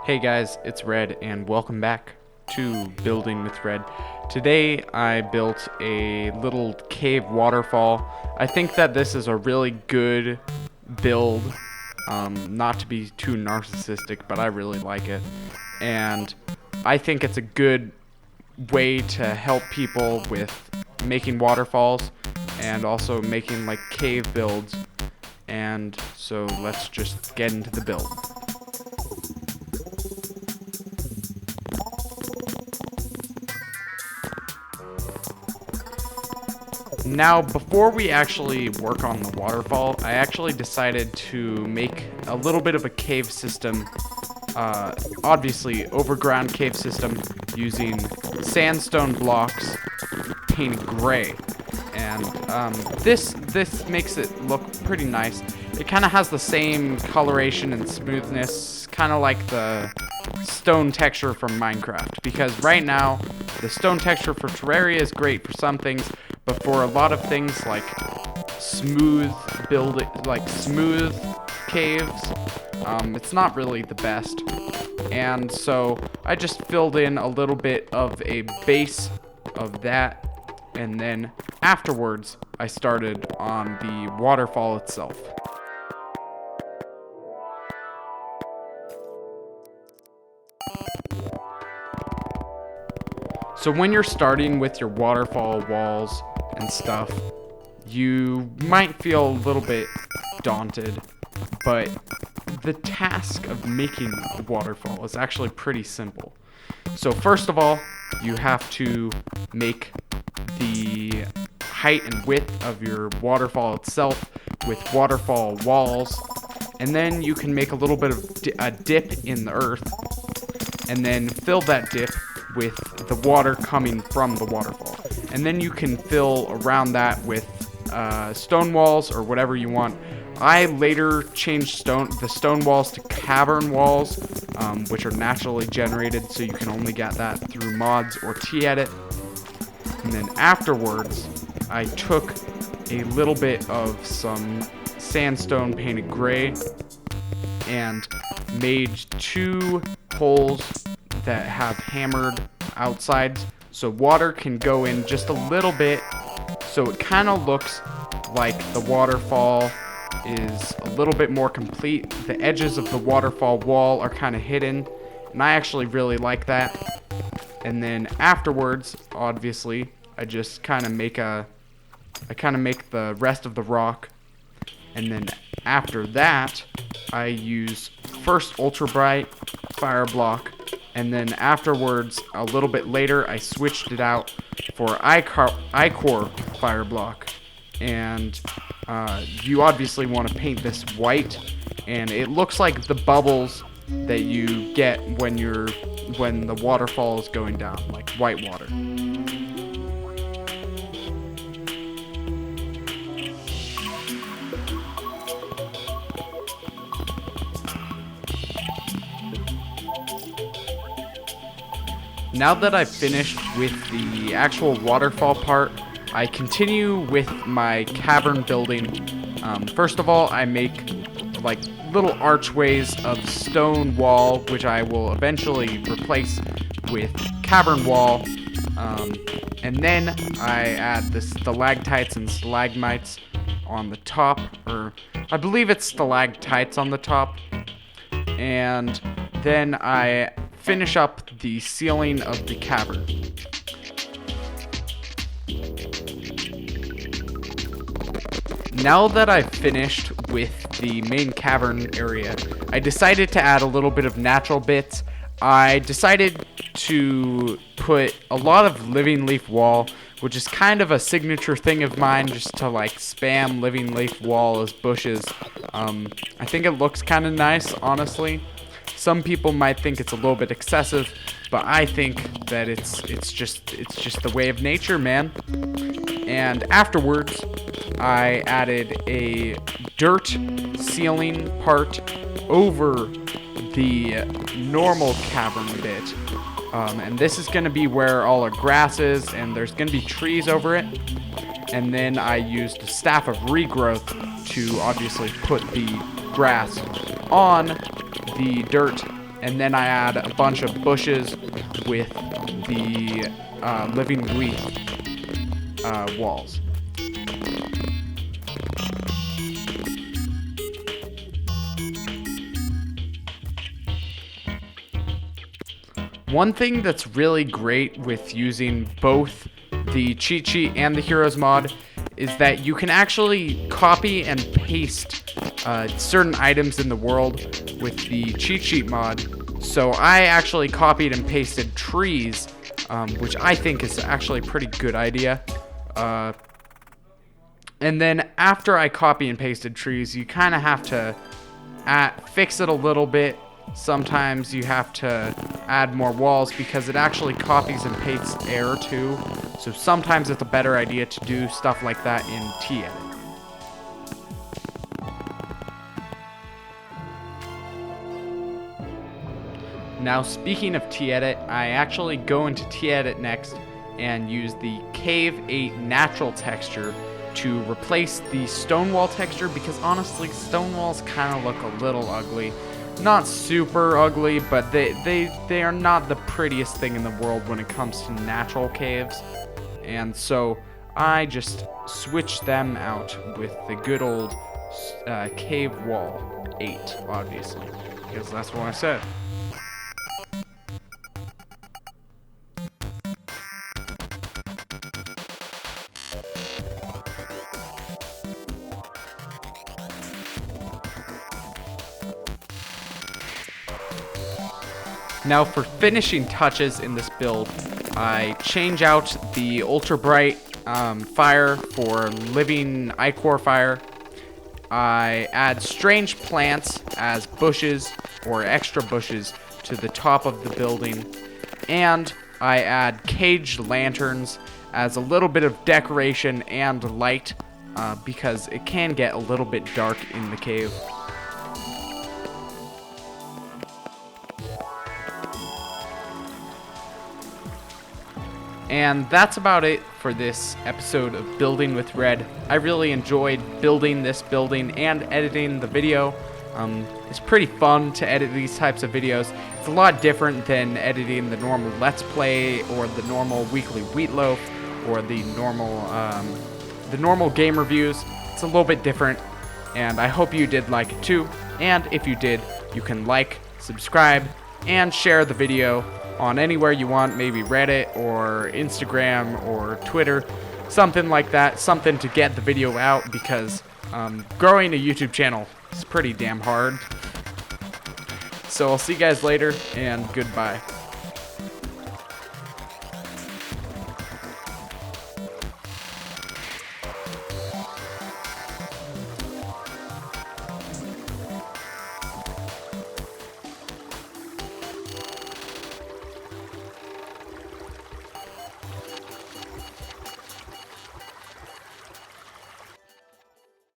Hey guys, it's Red and welcome back to Building with Red. Today I built a little cave waterfall. I think that this is a really good build, not to be too narcissistic, but I really like it. And I think it's a good way to help people with making waterfalls and also making like cave builds. And so let's just get into the build. Now, before we actually work on the waterfall, I actually decided to make a little bit of a cave system, obviously overground cave system, using sandstone blocks painted gray. And this makes it look pretty nice. It kind of has the same coloration and smoothness, kind of like the stone texture from Minecraft. Because right now, the stone texture for Terraria is great for some things, but for a lot of things like smooth building, like smooth caves, it's not really the best. And so I just filled in a little bit of a base of that, and then afterwards I started on the waterfall itself. So when you're starting with your waterfall walls and stuff, you might feel a little bit daunted, but the task of making a waterfall is actually pretty simple. So first of all, you have to make the height and width of your waterfall itself with waterfall walls, and then you can make a little bit of a dip in the earth, and then fill that dip with the water coming from the waterfall. And then you can fill around that with stone walls or whatever you want. I later changed the stone walls to cavern walls, which are naturally generated, so you can only get that through mods or T-edit. And then afterwards, I took a little bit of some sandstone painted gray and made two holes that have hammered outsides, so water can go in just a little bit, so it kind of looks like the waterfall is a little bit more complete. The edges of the waterfall wall are kind of hidden, and I actually really like that. And then afterwards, obviously, I just kind of make the rest of the rock, and then after that I use first ultra bright fire block, and then afterwards, a little bit later, I switched it out for ichor fire block. And you obviously want to paint this white, and it looks like the bubbles that you get when the waterfall is going down, like white water. Now that I've finished with the actual waterfall part, I continue with my cavern building. First of all, I make like little archways of stone wall, which I will eventually replace with cavern wall. And then I add the stalactites and stalagmites on the top, or I believe it's stalactites on the top. And then I finish up the ceiling of the cavern. Now that I've finished with the main cavern area, I decided to add a little bit of natural bits. I decided to put a lot of living leaf wall, which is kind of a signature thing of mine, just to like spam living leaf wall as bushes. I think it looks kind of nice, honestly. Some people might think it's a little bit excessive, but I think that it's just the way of nature, man. And afterwards, I added a dirt ceiling part over the normal cavern bit. And this is going to be where all our grass is, and there's going to be trees over it. And then I used a staff of regrowth to obviously put the grass on the dirt and then I add a bunch of bushes with the living leaf walls. One thing that's really great with using both the cheat sheet and the heroes mod is that you can actually copy and paste certain items in the world with the cheat sheet mod. So I actually copied and pasted trees, which I think is actually a pretty good idea. And then after I copy and pasted trees, you kind of have to fix it a little bit. Sometimes you have to add more walls because it actually copies and pastes air too. So sometimes it's a better idea to do stuff like that in T-Edit. Now speaking of T-Edit, I actually go into T-Edit next and use the Cave 8 natural texture to replace the stone wall texture, because honestly stone walls kind of look a little ugly. Not super ugly, but they are not the prettiest thing in the world when it comes to natural caves. And so I just switch them out with the good old Cave Wall 8, obviously, because that's what I said. Now for finishing touches in this build, I change out the ultra bright fire for living ichor fire. I add strange plants as bushes or extra bushes to the top of the building, and I add caged lanterns as a little bit of decoration and light because it can get a little bit dark in the cave. And that's about it for this episode of Building with Red. I really enjoyed building this building and editing the video. It's pretty fun to edit these types of videos. It's a lot different than editing the normal Let's Play or the normal weekly Wheatloaf or the normal game reviews. It's a little bit different, and I hope you did like it too. And if you did, you can like, subscribe, and share the video on anywhere you want, maybe Reddit or Instagram or Twitter, something like that, something to get the video out, because growing a YouTube channel is pretty damn hard. So I'll see you guys later, and goodbye.